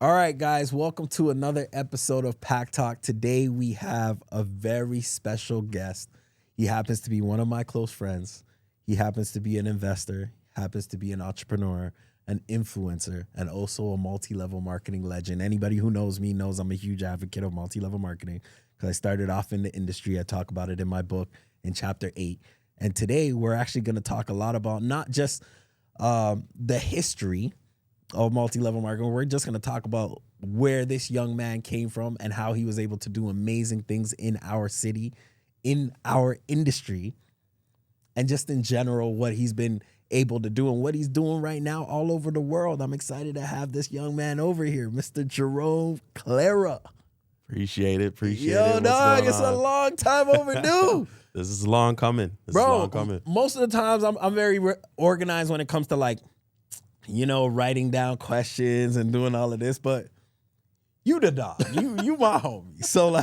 All right, guys, welcome to another episode of Pack Talk. Today we have a very special guest. He happens to be one of my close friends. He happens to be an investor, happens to be an entrepreneur, an influencer, and also a multi-level marketing legend. Anybody who knows me knows I'm a huge advocate of multi-level marketing because I started off in the industry. I talk about it in my book in chapter 8. And today we're actually going to talk a lot about not just the history of multi-level marketing. We're just going to talk about where this young man came from and how he was able to do amazing things in our city, in our industry, and just in general what he's been able to do and what he's doing right now all over the world. I'm excited to have this young man over here, Mr. Jerome Clarah. Appreciate it. Yo, dog, it's a long time overdue. This is long coming. Bro, most of the times I'm very organized when it comes to writing down questions and doing all of this, but you the dog. You my homie. So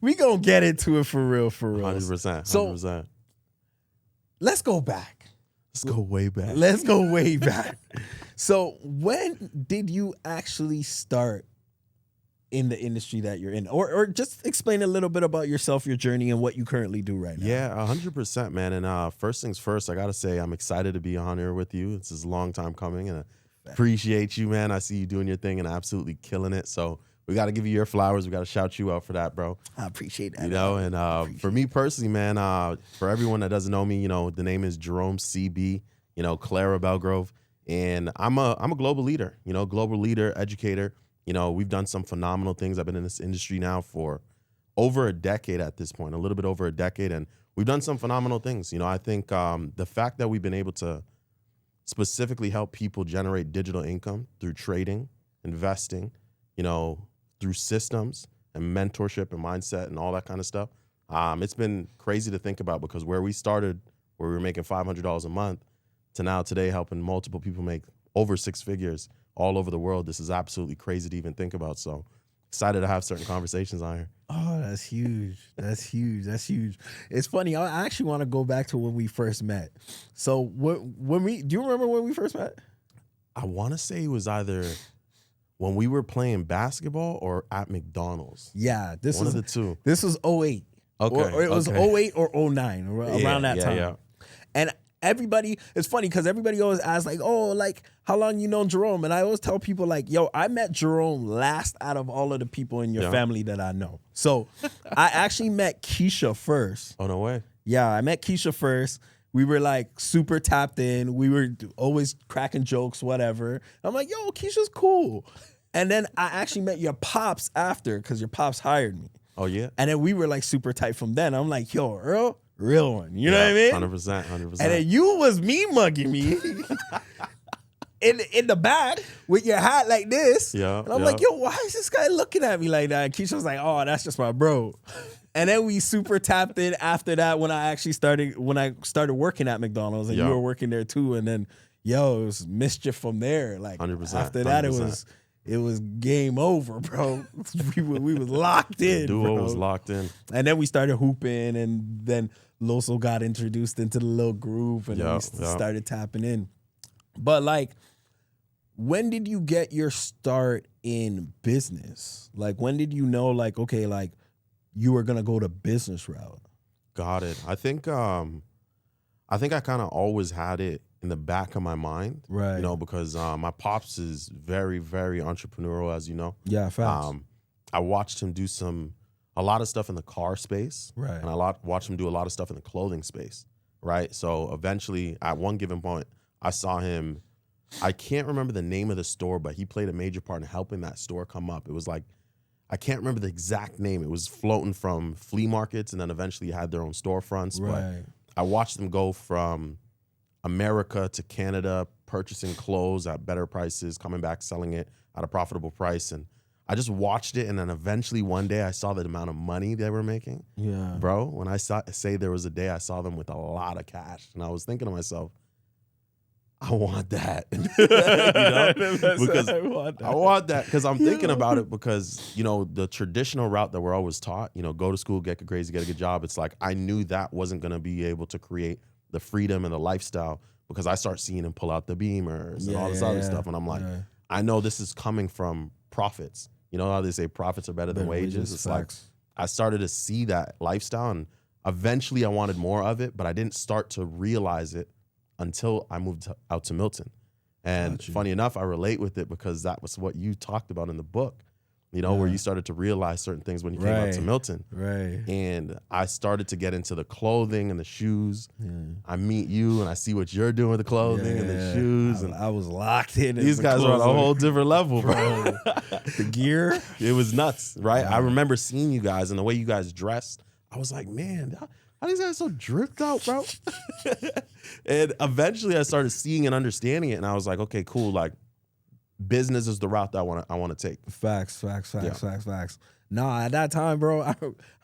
we gonna get into it for real. 100%. So let's go back. Let's go way back. So when did you actually start in the industry that you're in? Or just explain a little bit about yourself, your journey, and what you currently do right now. Yeah, 100%, man. And first things first, I got to say I'm excited to be on here with you. This is a long time coming, and I appreciate you, man. I see you doing your thing and absolutely killing it. So we got to give you your flowers. We got to shout you out for that, bro. I appreciate that. And for me personally, man, for everyone that doesn't know me, the name is Jerome CB, Clarah Belgrove. And I'm a global leader, educator. We've done some phenomenal things. I've been in this industry now for over a decade at this point, a little bit over a decade. And we've done some phenomenal things. I think the fact that we've been able to specifically help people generate digital income through trading, investing, through systems and mentorship and mindset and all that kind of stuff. It's been crazy to think about because where we started, where we were making $500 a month, to now today helping multiple people make over 6 figures all over the world. This is absolutely crazy to even think about. So excited to have certain conversations on here. Oh, that's huge. That's huge. It's funny. I actually want to go back to when we first met. So do you remember when we first met? I want to say it was either when we were playing basketball or at McDonald's. Yeah. One of the two. This was 08. Okay. Or it was 08 or 09, around that time. Yeah. And it's funny because everybody always asks how long you known Jerome? And I always tell people I met Jerome last out of all of the people in your family that I know. So I actually met Keisha first. Oh, no way. Yeah, I met Keisha first. We were super tapped in. We were always cracking jokes, whatever. I'm like, yo, Keisha's cool. And then I actually met your pops after because your pops hired me. Oh, yeah? And then we were super tight from then. I'm like, yo, Earl, real one. You know what I mean? 100%. And then you was me mugging me in the back with your hat like this. Yeah. And I'm like, yo, why is this guy looking at me like that? And Keisha was like, oh, that's just my bro. And then we super tapped in after that when I started working at McDonald's and you were working there too. And then, it was mischief from there. 100%. After that, 100%. it was game over, bro. we was locked in. The duo was locked in. And then we started hooping, and then Loso got introduced into the little group, and then we started tapping in. But when did you get your start in business? When did you know, you were gonna go the business route? Got it. I think I kind of always had it in the back of my mind, right? Because my pops is very, very entrepreneurial, as you know. Yeah, facts. I watched him do a lot of stuff in the car space, right? And I watched him do a lot of stuff in the clothing space, right? So eventually, at one given point, I saw him. I can't remember the name of the store, but he played a major part in helping that store come up. It was I can't remember the exact name. It was floating from flea markets, and then eventually had their own storefronts. Right. But I watched them go from America to Canada, purchasing clothes at better prices, coming back, selling it at a profitable price. And I just watched it. And then eventually one day I saw the amount of money they were making. Yeah. Bro, when I say there was a day I saw them with a lot of cash. And I was thinking to myself, I want that. Because I want that because I'm thinking about it because, the traditional route that we're always taught, go to school, get a good job. It's I knew that wasn't going to be able to create the freedom and the lifestyle because I start seeing him pull out the Beamers and all this other stuff. And I'm like, I know this is coming from profits. You know how they say profits are better than wages? It's like I started to see that lifestyle, and eventually I wanted more of it, but I didn't start to realize it until I moved out to Milton. And funny enough, I relate with it because that was what you talked about in the book, you know, where you started to realize certain things when you came out to Milton. Right. And I started to get into the clothing and the shoes. I meet you and I see what you're doing with the clothing and the shoes. And I was locked in. These guys are on a whole different level, bro. The gear. It was nuts, right? I remember seeing you guys and the way you guys dressed. I was like, man, how these guys so dripped out, bro? And eventually I started seeing and understanding it. And I was like, okay, cool. Like, business is the route that I want to take. Facts. Nah, at that time, bro, I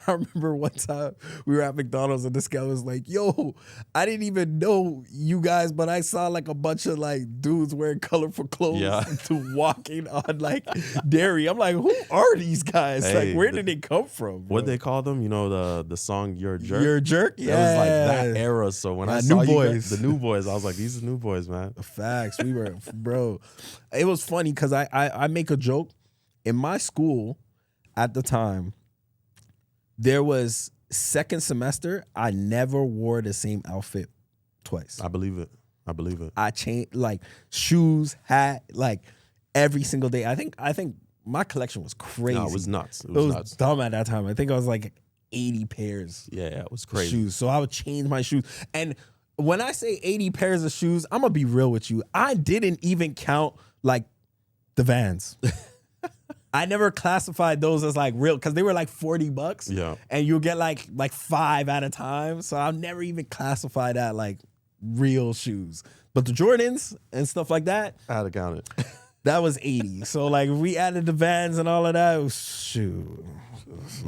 remember one time we were at McDonald's and this guy was like, yo, I didn't even know you guys, but I saw like a bunch of like dudes wearing colorful clothes walking on like dairy. I'm like, who are these guys? Hey, like, where did they come from? What they call them? You know, the song You're a Jerk? You're a Jerk? Yeah. It was like that era. So when I saw you guys, the New Boys, I was like, these are New Boys, man. Facts. We were, bro. It was funny because I make a joke. In my school, at the time, there was second semester, I never wore the same outfit twice. I believe it. I changed like shoes, hat, like every single day. I think my collection was crazy. No, it was nuts. It was nuts. Dumb at that time. I think I was like 80 pairs. Yeah, it was crazy. Shoes. So I would change my shoes. And when I say 80 pairs of shoes, I'm gonna be real with you. I didn't even count like the Vans. I never classified those as like real because they were like $40. Yeah. And you'll get like 5 at a time. So I've never even classified that like real shoes. But the Jordans and stuff like that, I had to count it. That was 80. So like if we added the Vans and all of that, it was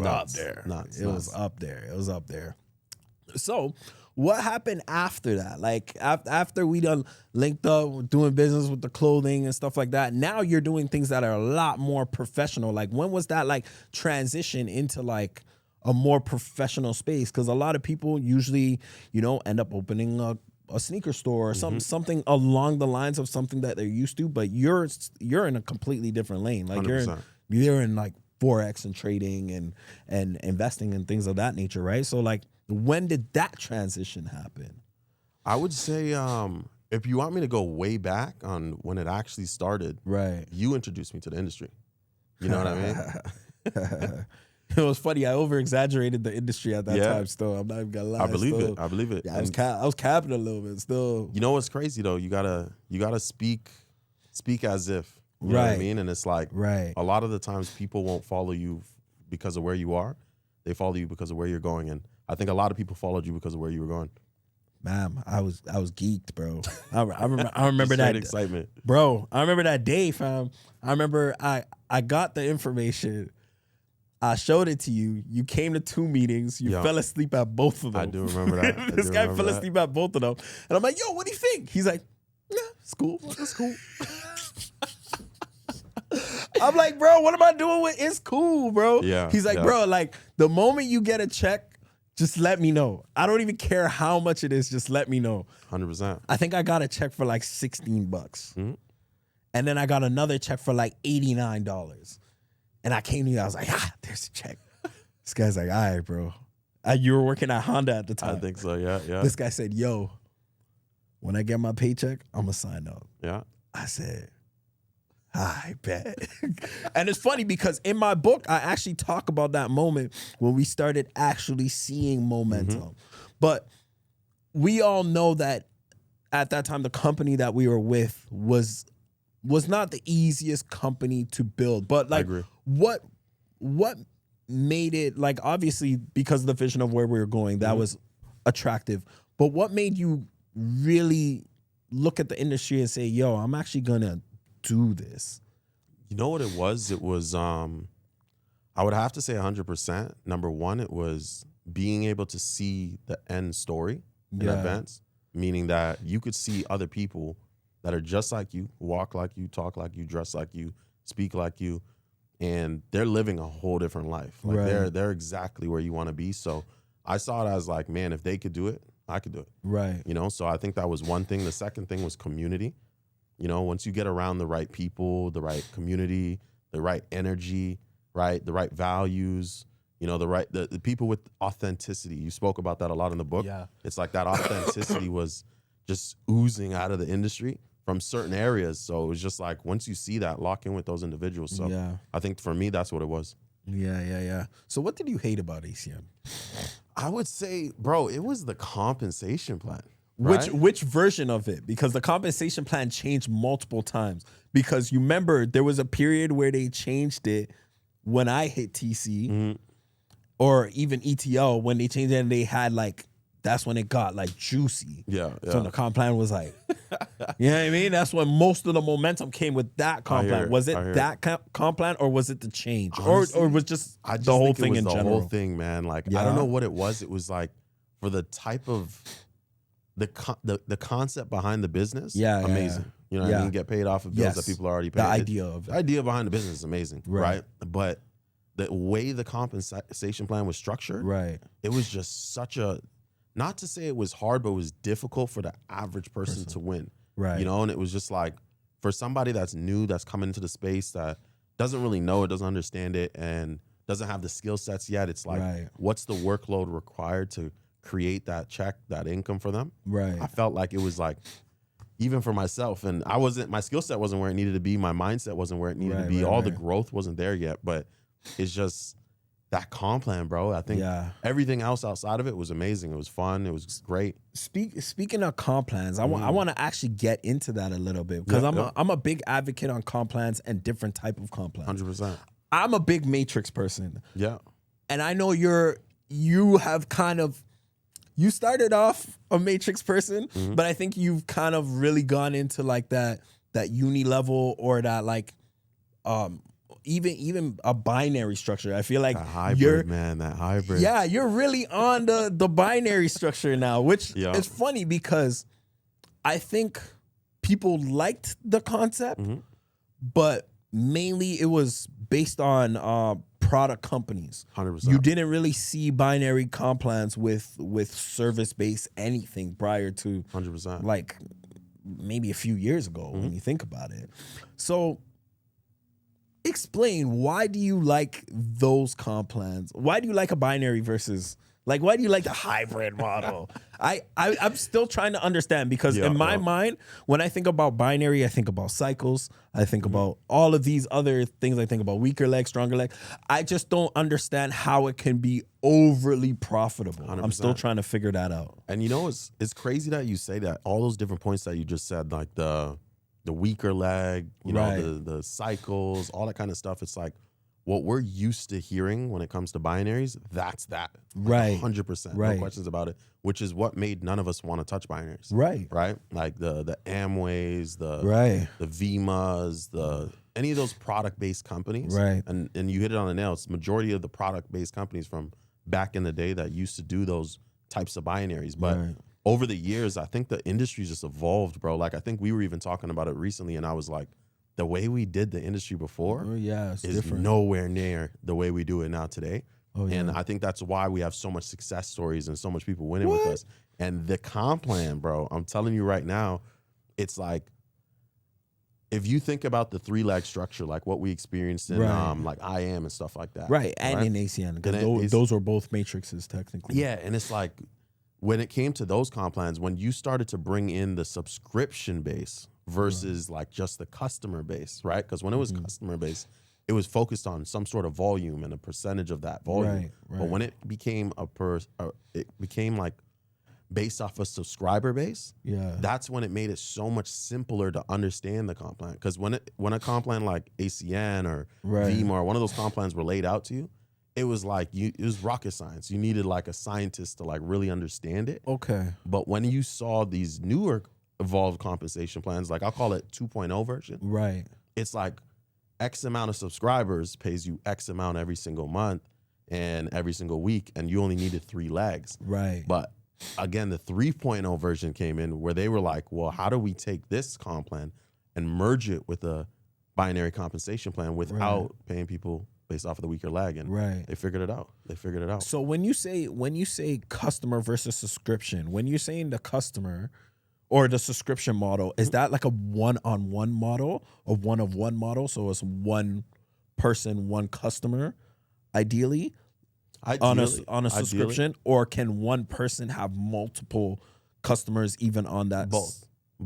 up there. It was up there. It was up there. So what happened after that? Like after we done linked up doing business with the clothing and stuff like that, now you're doing things that are a lot more professional. Like when was that like transition into like a more professional space? Because a lot of people usually, you know, end up opening a sneaker store or something along the lines of something that they're used to, but you're in a completely different lane. Like 100%. you're in like Forex and trading and investing and things of that nature, right? So like, when did that transition happen? I would say, if you want me to go way back on when it actually started, right? You introduced me to the industry. You know what I mean? It was funny. I over-exaggerated the industry at that time. Still, I'm not even gonna lie. I believe it. Yeah, I was capping a little bit. Still, you know what's crazy though? You gotta speak as if. You know what I mean? And it's like, a lot of the times people won't follow you because of where you are. They follow you because of where you're going. And I think a lot of people followed you because of where you were going. Man, I was geeked, bro. I remember that excitement, bro. I remember that day, fam. I remember I got the information. I showed it to you. You came to 2 meetings. You fell asleep at both of them. I do remember that. This guy fell asleep at both of them. And I'm like, yo, what do you think? He's like, yeah, it's cool. It's cool. I'm like, bro, what am I doing with it's cool, bro? Yeah. He's like, bro, like the moment you get a check, just let me know. I don't even care how much it is. Just let me know. 100%. I think I got a check for like $16. And then I got another check for like $89. And I came to you, I was like, there's a check. This guy's like, all right, bro. You were working at Honda at the time. I think so, yeah. This guy said, yo, when I get my paycheck, I'm going to sign up. Yeah. I said, I bet. And it's funny because in my book, I actually talk about that moment when we started actually seeing momentum. But we all know that at that time, the company that we were with was not the easiest company to build. But like, what made it, like, obviously because of the vision of where we were going, that was attractive. But what made you really look at the industry and say, yo, I'm actually gonna do this? You know what it was? It was, I would have to say 100%. Number one, it was being able to see the end story in advance, meaning that you could see other people that are just like you, walk like you, talk like you, dress like you, speak like you, and they're living a whole different life. Like they're exactly where you want to be. So I saw it as like, man, if they could do it, I could do it. Right. You know, so I think that was one thing. The second thing was community. You know, once you get around the right people, the right community, the right energy, right? The right values, you know, the people with authenticity. You spoke about that a lot in the book. Yeah. It's like that authenticity was just oozing out of the industry from certain areas. So it was just like, once you see that, lock in with those individuals. So Yeah. I think for me, that's what it was. Yeah. So what did you hate about ACN? I would say, bro, it was the compensation plan. Right? Which version of it? Because the compensation plan changed multiple times. Because you remember there was a period where they changed it when I hit TC or even ETL when they changed it and they had like, that's when it got like juicy. Yeah. So the comp plan was like, you know what I mean? That's when most of the momentum came with that comp plan. Was it that comp plan or was it the change? Honestly, or was just I just the whole think it thing was in the general? whole thing, man. Like, I Yeah. don't know what it was. It was like for the type of the concept behind the business. Yeah, amazing. You know what I mean? Get paid off of bills that people are already The paying. idea of it. The idea behind the business is amazing, Right. right? But the way the compensation plan was structured, Right. it was just such a, not to say it was hard, but it was difficult for the average person to win. Right. You know, and it was just like, for somebody that's new, that's coming into the space, that doesn't really know it, doesn't understand it, and doesn't have the skill sets yet, it's like, what's the workload required to create that check, that income for them? Right. I felt like it was like, even for myself, and my skill set wasn't where it needed to be, my mindset wasn't where it needed to be, all the growth wasn't there yet, but it's just that comp plan, bro. I think everything else outside of it was amazing. It was fun. It was great. Speaking of comp plans, I want to actually get into that a little bit because I'm a big advocate on comp plans and different type of comp plans. 100%. I'm a big matrix person. Yeah. And I know you have kind of, you started off a matrix person, but I think you've kind of really gone into like that uni level or that like even a binary structure. I feel like that hybrid. Yeah, you're really on the binary structure now, which is funny because I think people liked the concept, but mainly it was based on product companies. 100%. You didn't really see binary comp plans with service-based anything prior to 100%. like maybe a few years ago when you think about it. So explain, why do you like those comp plans? Why do you like a binary versus, like, why do you like the hybrid model? I'm still trying to understand because in my mind, when I think about binary, I think about cycles. I think about all of these other things. I think about weaker leg, stronger leg. I just don't understand how it can be overly profitable. 100%. I'm still trying to figure that out. And you know, it's crazy that you say that. All those different points that you just said, like the weaker leg, you know, the cycles, all that kind of stuff. It's like what we're used to hearing when it comes to binaries. That's that, like 100%, no questions about it. Which is what made none of us want to touch binaries, right? Like the Amways, the Vimas, any of those product based companies, right? And you hit it on the nail. It's the majority of the product based companies from back in the day that used to do those types of binaries, but over the years, I think the industry just evolved, bro. Like, I think we were even talking about it recently, and I was like, the way we did the industry before is different. Nowhere near the way we do it now today. And I think that's why we have so much success stories and so much people winning with us. And the comp plan, bro, I'm telling you right now, it's like, if you think about the 3-leg structure, like what we experienced in like IAM and stuff like that. And in ACN, because those were both matrices technically. Yeah, and it's like, when it came to those comp plans, when you started to bring in the subscription base versus like just the customer base, right? Because when it was customer base, it was focused on some sort of volume and a percentage of that volume. But when it became it became like based off a subscriber base, that's when it made it so much simpler to understand the comp plan. Because when a comp plan like ACN or Vima or one of those comp plans were laid out to you, it was like it was rocket science. You needed like a scientist to like really understand it. Okay. But when you saw these newer evolved compensation plans, like I'll call it 2.0 version. It's like X amount of subscribers pays you X amount every single month and every single week, and you only needed 3 legs. But again, the 3.0 version came in where they were like, well, how do we take this comp plan and merge it with a binary compensation plan without paying people based off of the weaker leg, and they figured it out. So when you say customer versus subscription, when you're saying the customer or the subscription model, is that like a one-on-one model or one-of-one model? So it's one person, one customer, ideally, Ideally, on a subscription, or can one person have multiple customers even on that? both.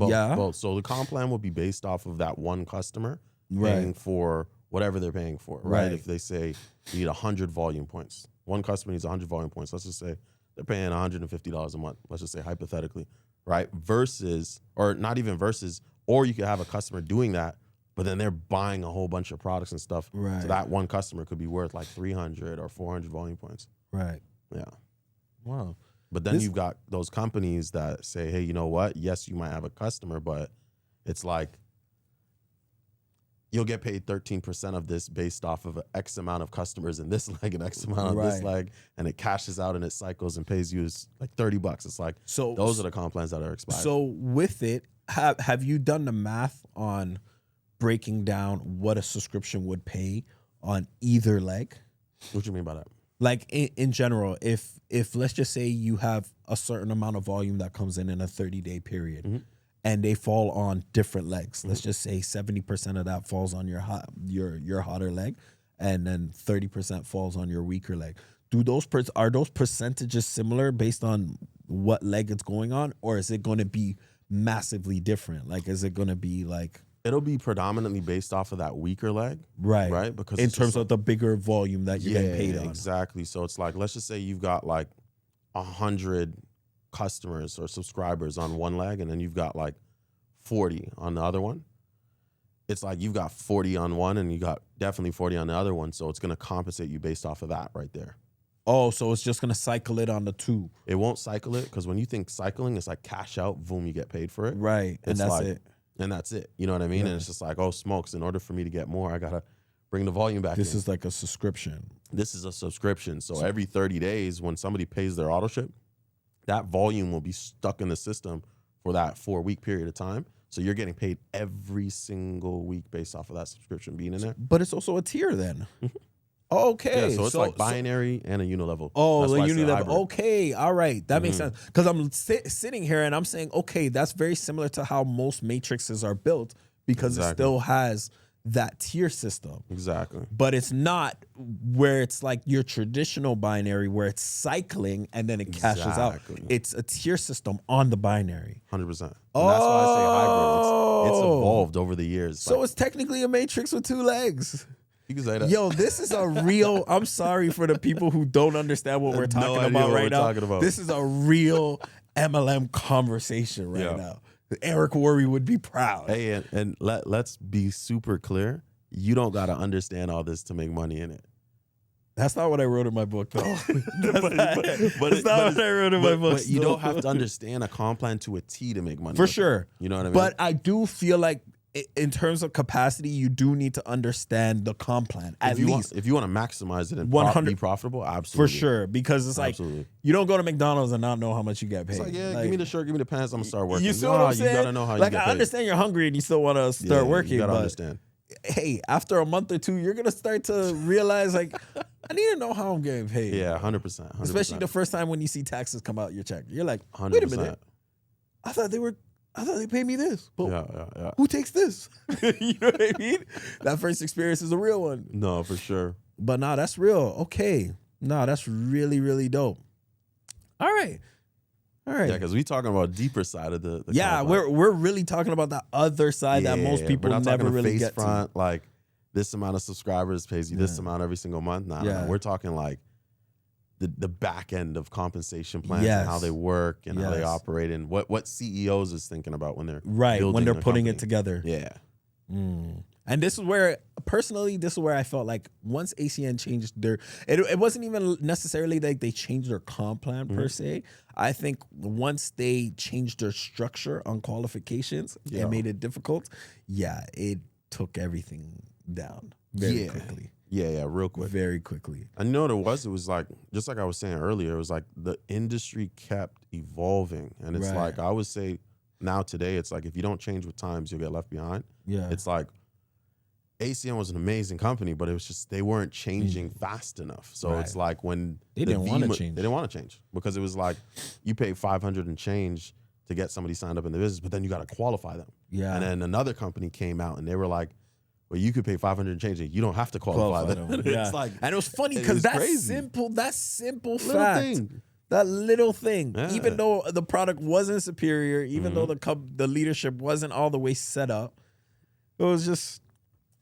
Yeah. Both. So the comp plan will be based off of that one customer paying Right. for whatever they're paying for, right? Right. If they say you need 100 volume points, one customer needs 100 volume points. Let's just say they're paying $150 a month. Let's just say hypothetically, right? Versus, or not even versus, or you could have a customer doing that, but then they're buying a whole bunch of products and stuff. Right. So that one customer could be worth like 300 or 400 volume points. Right. Yeah. Wow. But then you've got those companies that say, hey, you know what? Yes, you might have a customer, but it's like you'll get paid 13% of this based off of X amount of customers in this leg and X amount of this leg, and it cashes out and it cycles and pays you like $30. It's like, So those are the comp plans that are expired. So with it, have you done the math on breaking down what a subscription would pay on either leg? What do you mean by that? Like in general, if let's just say you have a certain amount of volume that comes in a 30-day period, and they fall on different legs. Let's just say 70% of that falls on your hotter leg, and then 30% falls on your weaker leg. Are those percentages similar based on what leg it's going on, or is it going to be massively different? Like, is it going to be like? It'll be predominantly based off of that weaker leg. Right. Because in terms of the bigger volume that you're getting paid on. Exactly. So it's like, let's just say you've got like 100 customers or subscribers on one leg, and then you've got like 40 on the other one. It's like you've got 40 on one and you got definitely 40 on the other one. So it's going to compensate you based off of that right there. Oh, so it's just going to cycle it on the two. It won't cycle it, because when you think cycling, it's like cash out, boom, you get paid for it. Right. And that's like, it. And that's it. You know what I mean? Yeah. And it's just like, oh, smokes, in order for me to get more, I got to bring the volume back in. This is like a subscription. This is a subscription. So every 30 days, when somebody pays their auto ship, that volume will be stuck in the system for that 4-week period of time. So you're getting paid every single week based off of that subscription being in there. But it's also a tier then. Okay. Yeah, so it's like binary and a unilevel. Oh, That's the why I say unilevel. hybrid. Okay. All right. That makes sense. Because I'm sitting here and I'm saying, okay, that's very similar to how most matrices are built, because it still has that tier system. Exactly. But it's not where it's like your traditional binary where it's cycling and then it cashes out. It's a tier system on the binary. 100%. And that's why I say hybrid. It's evolved over the years. So it's technically a matrix with two legs. You can say that. Yo, this is a real. I'm sorry for the people who don't understand what we're talking about right now. This is a real MLM conversation right now. Eric Worre would be proud. Hey, and let's be super clear. You don't got to understand all this to make money in it. That's not what I wrote in my book, though. That's not what I wrote in my book. But you don't have to understand a comp plan to a T to make money. For sure. You know what I mean? But I do feel like in terms of capacity, you do need to understand the comp plan at least. If you want to maximize it and be profitable, absolutely. For sure. Because it's like, you don't go to McDonald's and not know how much you get paid. It's like, give me the shirt, give me the pants, I'm going to start working. You see what I'm saying? You got to know how you get paid. I understand you're hungry and you still want to start working. You got to understand. Hey, after a month or two, you're going to start to realize, like, I need to know how I'm getting paid. Yeah, 100%. Especially the first time when you see taxes come out your check. You're like, 100%. wait a minute. I thought they paid me this, but who takes this? You know what I mean? That first experience is a real one. No, for sure. But nah, that's real. Okay. Nah, that's really, really dope. All right. Yeah, because we talking about deeper side of the we're really talking about that other side that most people never really get to. Like, this amount of subscribers pays you this amount every single month. Nah, we're talking like the back end of compensation plans and how they work and how they operate and what CEOs is thinking about when they're when they're putting it together. Yeah. And this is where, personally, I felt like once ACN changed it wasn't even necessarily like they changed their comp plan per se. I think once they changed their structure on qualifications and made it difficult, it took everything down very quickly. Yeah, real quick. Very quickly. I know what it was. It was like, just like I was saying earlier, it was like the industry kept evolving. And it's like, I would say now today, it's like if you don't change with times, you'll get left behind. Yeah. It's like ACN was an amazing company, but it was just they weren't changing fast enough. So it's like when they didn't want to change. They didn't want to change because it was like you pay $500 and change to get somebody signed up in the business, but then you got to qualify them. Yeah. And then another company came out and they were like, but you could pay 500 and change it. You don't have to qualify them. Yeah. It's like, and it was funny because it's that crazy. simple Little fact, thing. that little thing, Yeah. even though the product wasn't superior, even though the leadership wasn't all the way set up, it was just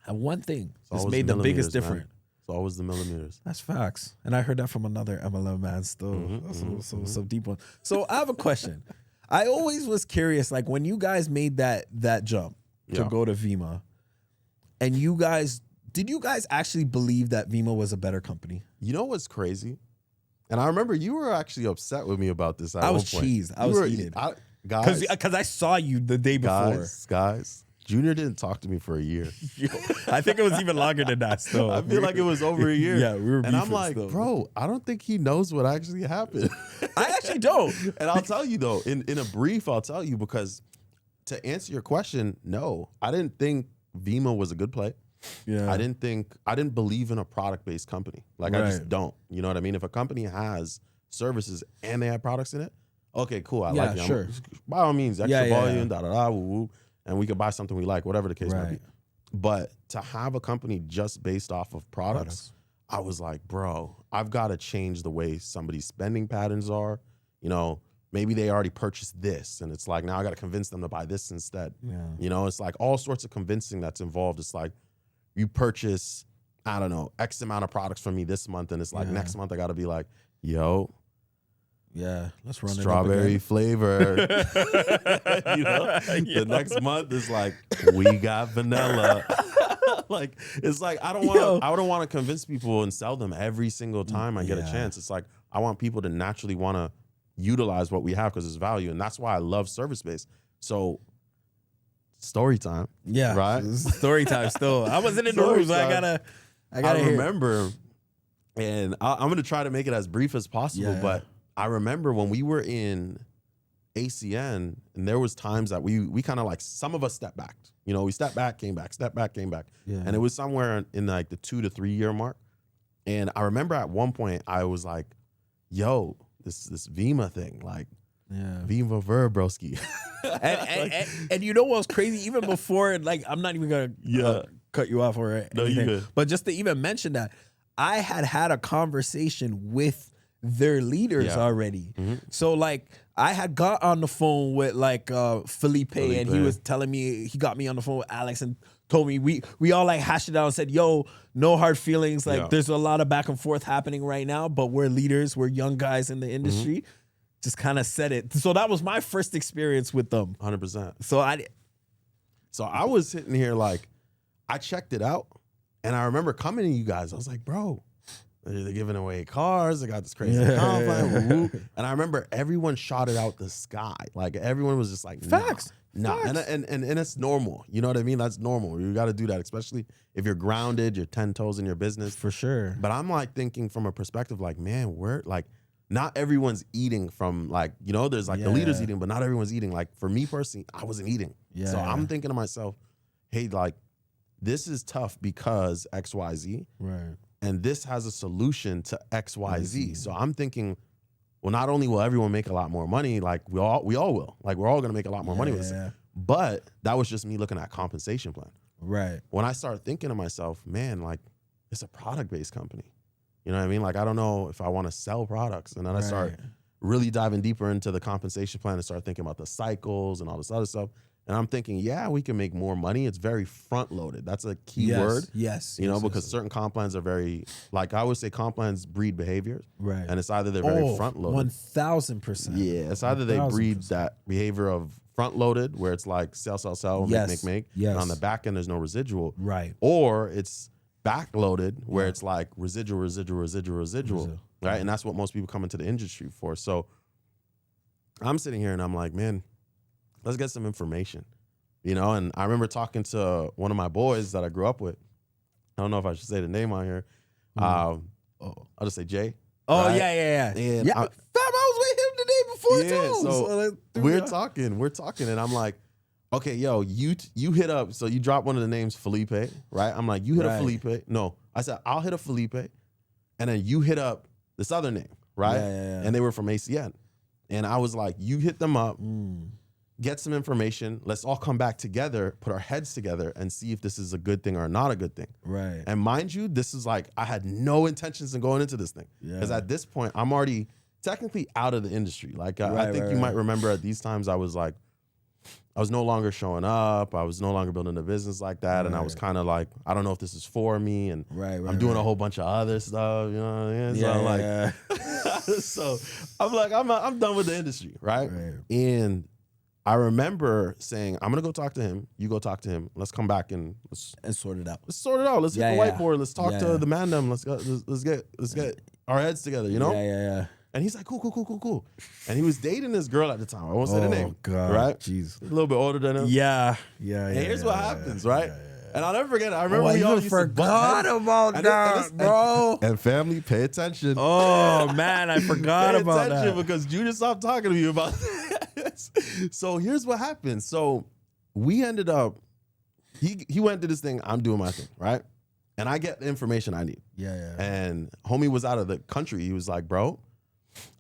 one thing. Just always made the biggest millimeters, man. difference. It's always the millimeters. That's facts. And I heard that from another MLM man still. Some deep one. So I have a question. I always was curious, like when you guys made that jump to go to Vima, and did you guys actually believe that Vima was a better company? You know what's crazy? And I remember you were actually upset with me about this at I one was point. cheesed. I was heated. Guys, Because I saw you the day before. Guys, Junior didn't talk to me for a year. I think it was even longer than that still. I feel like it was over a year. Yeah, we were And I'm beefing like, still. bro, I don't think he knows what actually happened. I actually don't. And I'll tell you though, in a brief, I'll tell you, because to answer your question, no, I didn't think Vima was a good play. Yeah. I didn't believe in a product-based company. Like, I just don't. You know what I mean? If a company has services and they have products in it, okay, cool. I like it. Sure. By all means, extra Yeah. volume, woo, woo, and we can buy something we like, whatever the case might be. But to have a company just based off of products, I was like, bro, I've got to change the way somebody's spending patterns are. You know, maybe they already purchased this, and it's like, now I got to convince them to buy this instead. Yeah. You know, it's like all sorts of convincing that's involved. It's like, you purchase, I don't know, X amount of products from me this month, and it's like next month I got to be like, yo, yeah, let's run strawberry flavor. You know, the next month is like, we got vanilla. Like, it's like, I don't want to convince people and sell them every single time I get a chance. It's like, I want people to naturally want to utilize what we have because it's value, and that's why I love service based. So, story time. Yeah, right. Story time. Still, I wasn't in the room, so I gotta. I remember, and I'm gonna try to make it as brief as possible. But I remember when we were in ACN, and there was times that we kind of like, some of us stepped back. You know, we stepped back, came back, stepped back, came back, and it was somewhere in like the 2 to 3 year mark. And I remember at one point I was like, "Yo, this Vima thing, like, Vima Verbroski." and you know what's crazy? Even before, like, I'm not even gonna cut you off or anything, no, you good. But just to even mention that, I had a conversation with their leaders already. So like, I had got on the phone with like Felipe, and he was telling me, he got me on the phone with Alex and told me we all like hashed it out and said, yo, no hard feelings. Like, there's a lot of back and forth happening right now, but we're leaders, we're young guys in the industry. Just kind of said it. So that was my first experience with them. 100%. So I was sitting here like, I checked it out, and I remember coming to you guys. I was like, bro, they're giving away cars. They got this crazy comp plan. Woo, woo. And I remember everyone shot it out the sky. Like, everyone was just like, Facts. Nah. And it's normal. You know what I mean? That's normal. You got to do that, especially if you're grounded, you're 10 toes in your business. for sure. But I'm like thinking from a perspective like, man, we're like, not everyone's eating from, like, you know, there's like the leaders eating, but not everyone's eating. Like, for me personally, I wasn't eating. So I'm thinking to myself, hey, like, this is tough because XYZ. Right. And this has a solution to XYZ. So I'm thinking, well, not only will everyone make a lot more money, like we all will. Like, we're all gonna make a lot more money with this. But that was just me looking at compensation plan. Right. When I started thinking to myself, man, like, it's a product-based company. You know what I mean? Like, I don't know if I want to sell products. And then I start really diving deeper into the compensation plan and start thinking about the cycles and all this other stuff. And I'm thinking, yeah, we can make more money. It's very front-loaded. That's a key word. Yes. You know, because certain comp plans are very, like, I would say comp plans breed behaviors. Right. And it's either they're very front-loaded. 1,000%. Yeah. It's either they breed that behavior of front-loaded, where it's like sell, make. Yes. And on the back end, there's no residual. Right. Or it's backloaded, where it's like residual. Right. And that's what most people come into the industry for. So I'm sitting here and I'm like, man, let's get some information, you know? And I remember talking to one of my boys that I grew up with. I don't know if I should say the name on here. I'll just say Jay. Oh, right? yeah. And Fam, I was with him the day before too. So we're talking, and I'm like, okay, yo, you hit up, so you drop one of the names, Felipe, right? I'm like, you hit a Felipe. No, I said, I'll hit a Felipe, and then you hit up this other name, right? Yeah. And they were from ACN. And I was like, you hit them up, get some information. Let's all come back together, put our heads together, and see if this is a good thing or not a good thing. Right. And mind you, this is like, I had no intentions in going into this thing. Because at this point, I'm already technically out of the industry. Like, I think you might remember at these times, I was no longer showing up. I was no longer building a business like that. And I was kind of like, I don't know if this is for me. And I'm doing a whole bunch of other stuff, you know what I mean? So I'm like, so I'm like, I'm done with the industry, right? And I remember saying, I'm gonna go talk to him. You go talk to him. Let's come back and sort it out. Let's sort it out. Let's get the whiteboard. Let's talk to the mandem. Let's get our heads together. You know? Yeah. And he's like, cool. And he was dating this girl at the time. I won't say the name. God, right? Jeez. A little bit older than him. Yeah. And here's what happens, right? And I'll never forget it. I remember we all used forgot about that, bro. And family, pay attention. Oh man, I forgot about that. Because Junior stopped talking to me about this. So here's what happened. So we ended up, he went to this thing, I'm doing my thing, right? And I get the information I need. Yeah. And homie was out of the country. He was like, bro,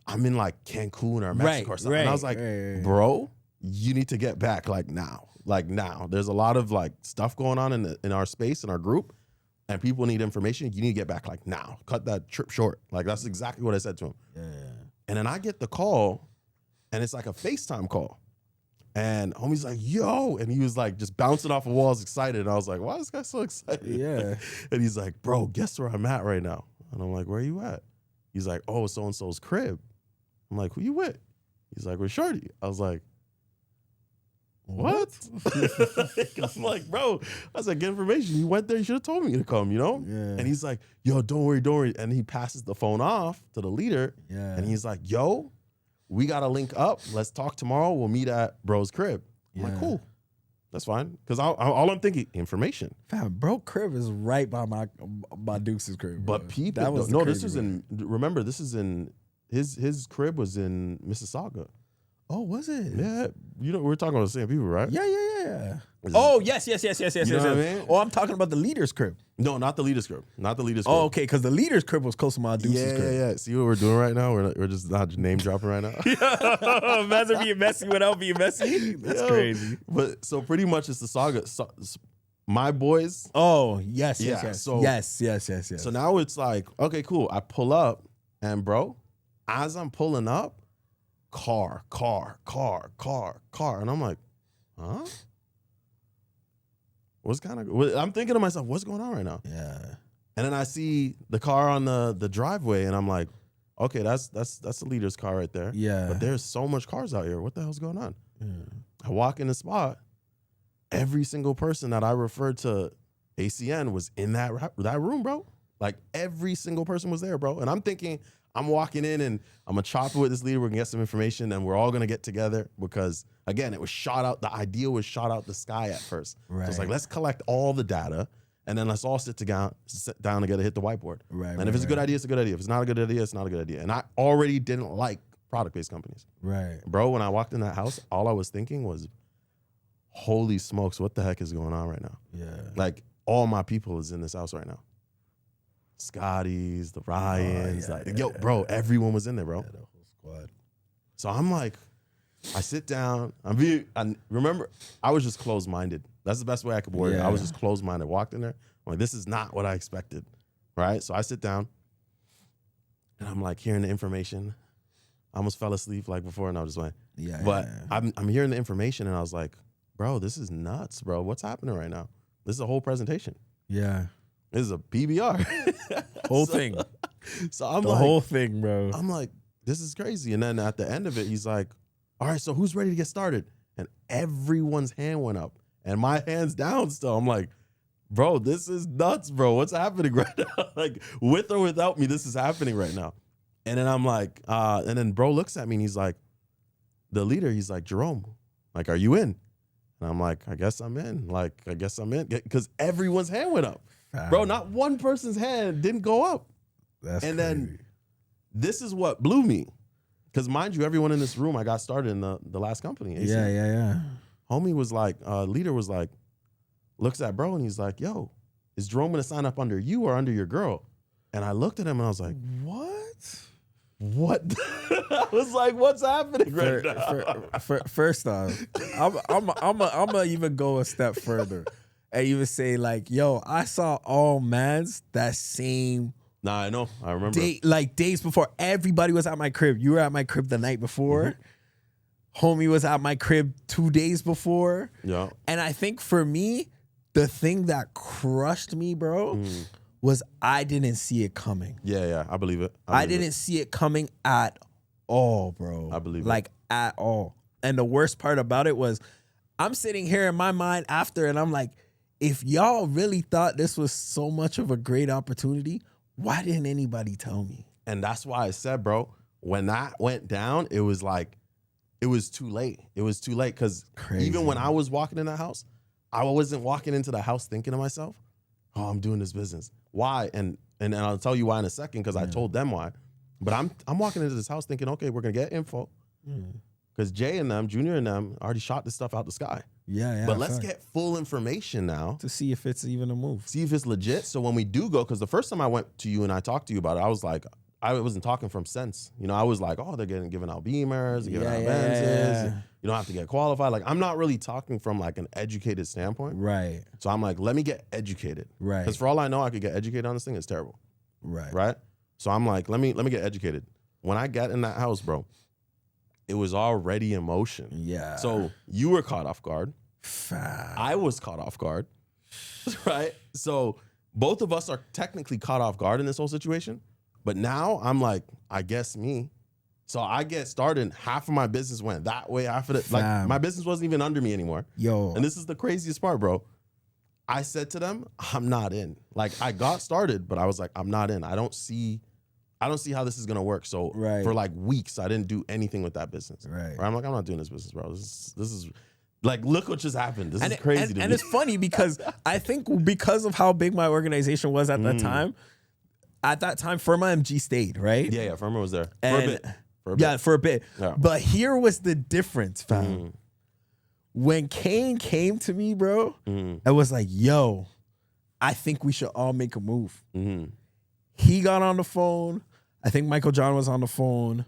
I'm in like Cancun or Mexico or something. And I was like, bro, you need to get back like now. Like now. There's a lot of like stuff going on in our space, in our group, and people need information. You need to get back like now. Cut that trip short. Like that's exactly what I said to him. Yeah. And then I get the call, and it's like a FaceTime call. And homie's like, yo. And he was like just bouncing off the walls excited. And I was like, why is this guy so excited? Yeah. And he's like, bro, guess where I'm at right now? And I'm like, where are you at? He's like, oh, so-and-so's crib. I'm like, who you with? He's like, with Shorty. I was like, what? I'm like, bro, I was like, get information. You went there, you should have told me to come, you know? Yeah. And he's like, yo, don't worry. And he passes the phone off to the leader. Yeah. And he's like, yo, we got to link up. Let's talk tomorrow. We'll meet at bro's crib. I'm like, cool. That's fine. Because all I'm thinking, information. Fam, bro crib is right by my Duke's crib. Bro. But people, this is in, remember, this is in, his crib was in Mississauga. Oh, was it? Yeah. You know, we're talking about the same people, right? Yeah. Oh, yes. You know what I mean? Oh, I'm talking about the leader's crib. No, not the leader's crib. Not the leader's crib. Oh, okay, because the leader's crib was close to my Deuce's crib. Yeah. See what we're doing right now? We're just not name dropping right now. Imagine being messy without being messy. That's crazy. But so pretty much it's the saga. My boys. Oh, yes. So, yes. So now it's like, okay, cool. I pull up, and bro, as I'm pulling up, car. And I'm like, huh? I'm thinking to myself, what's going on right now? Yeah. And then I see the car on the driveway, and I'm like, okay, that's the leader's car right there. Yeah. But there's so much cars out here. What the hell's going on? Yeah. I walk in the spot. Every single person that I referred to ACN was in that room, bro. Like every single person was there, bro. And I'm thinking, I'm walking in and I'm gonna chop it with this leader. We're gonna get some information, and we're all gonna get together because, again, it was shot out. The idea was shot out the sky at first. Right. So it's like, let's collect all the data, and then let's all sit down together, hit the whiteboard. Right. And if it's a good idea, it's a good idea. If it's not a good idea, it's not a good idea. And I already didn't like product-based companies. Right. Bro, when I walked in that house, all I was thinking was, holy smokes, what the heck is going on right now? Yeah. Like, all my people is in this house right now. Scotty's, the Ryans, bro, everyone was in there, bro. Yeah, the whole squad. So I'm like, I sit down. Remember, I was just closed-minded. That's the best way I could word it. I was just closed-minded. Walked in there. I'm like, this is not what I expected, right? So I sit down, and I'm like hearing the information. I almost fell asleep like before, and I was just like, I'm hearing the information, and I was like, bro, this is nuts, bro. What's happening right now? This is a whole presentation. Yeah. This is a PBR. Whole thing. So I'm the whole thing, bro. I'm like, this is crazy. And then at the end of it, he's like, all right, so who's ready to get started? And everyone's hand went up, and my hand's down still. I'm like, bro, this is nuts, bro. What's happening right now? Like, with or without me, this is happening right now. And then I'm like, and then bro looks at me and he's like, the leader, he's like, Jerome, like, are you in? And I'm like, I guess I'm in. Like, I guess I'm in. Because everyone's hand went up. Bro, not one person's hand didn't go up. That's and crazy. Then this is what blew me. Because mind you, everyone in this room, I got started in the last company. ACN. Yeah. Homie was like, leader was like, looks at bro and he's like, yo, is Jerome gonna sign up under you or under your girl? And I looked at him and I was like, what? what? I was like, what's happening right now? First off, I'm gonna even go a step further and even say like, yo, I saw all mans that same Nah, I know. I remember. days before. Everybody was at my crib. You were at my crib the night before. Homie was at my crib 2 days before. Yeah. And I think for me, the thing that crushed me, bro, was I didn't see it coming. Yeah, I believe it. I didn't see it coming at all, bro. I believe it. Like, at all. And the worst part about it was I'm sitting here in my mind after, and I'm like, if y'all really thought this was so much of a great opportunity, why didn't anybody tell me? And that's why I said, bro, when that went down, it was like, it was too late. It was too late because even when I was walking in that house, I wasn't walking into the house thinking to myself, oh, I'm doing this business. Why? And I'll tell you why in a second because I told them why. But I'm walking into this house thinking, okay, we're going to get info. Because Jay and them, Junior and them, already shot this stuff out the sky. Yeah. But let's get full information now. To see if it's even a move. See if it's legit. So when we do go, because the first time I went to you and I talked to you about it, I was like, I wasn't talking from sense. You know, I was like, oh, they're giving out Beamers, they're giving out Benzes. You don't have to get qualified. Like, I'm not really talking from like an educated standpoint. Right. So I'm like, let me get educated. Right. Because for all I know, I could get educated on this thing. It's terrible. Right. Right. So I'm like, let me get educated. When I got in that house, bro, it was already in motion. Yeah. So you were caught off guard. Fact. I was caught off guard. Right. So both of us are technically caught off guard in this whole situation. But now I'm like, I guess me. So I get started and half of my business went that way after that. Like my business wasn't even under me anymore. Yo. And this is the craziest part, bro. I said to them, I'm not in. Like I got started, but I was like, I'm not in. I don't see how this is gonna work. So for like weeks, I didn't do anything with that business. Right. I'm like, I'm not doing this business, bro. This is like, look what just happened. This is crazy to me. And it's funny because I think because of how big my organization was at that time, at that time, Firma MG stayed, right? Yeah, Firma was there. And for a bit. Yeah. But here was the difference, fam. When Kane came to me, bro, it was like, yo, I think we should all make a move. He got on the phone. I think Michael John was on the phone.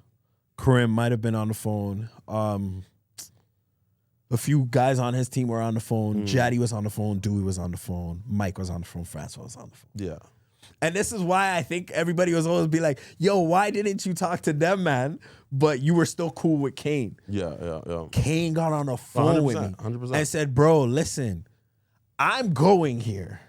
Karim might have been on the phone. A few guys on his team were on the phone. Jaddy was on the phone. Dewey was on the phone. Mike was on the phone. Francois was on the phone. Yeah. And this is why I think everybody was always be like, yo, why didn't you talk to them, man? But you were still cool with Kane. Yeah. Kane got on the phone with me 100%. and said, bro, listen, I'm going here.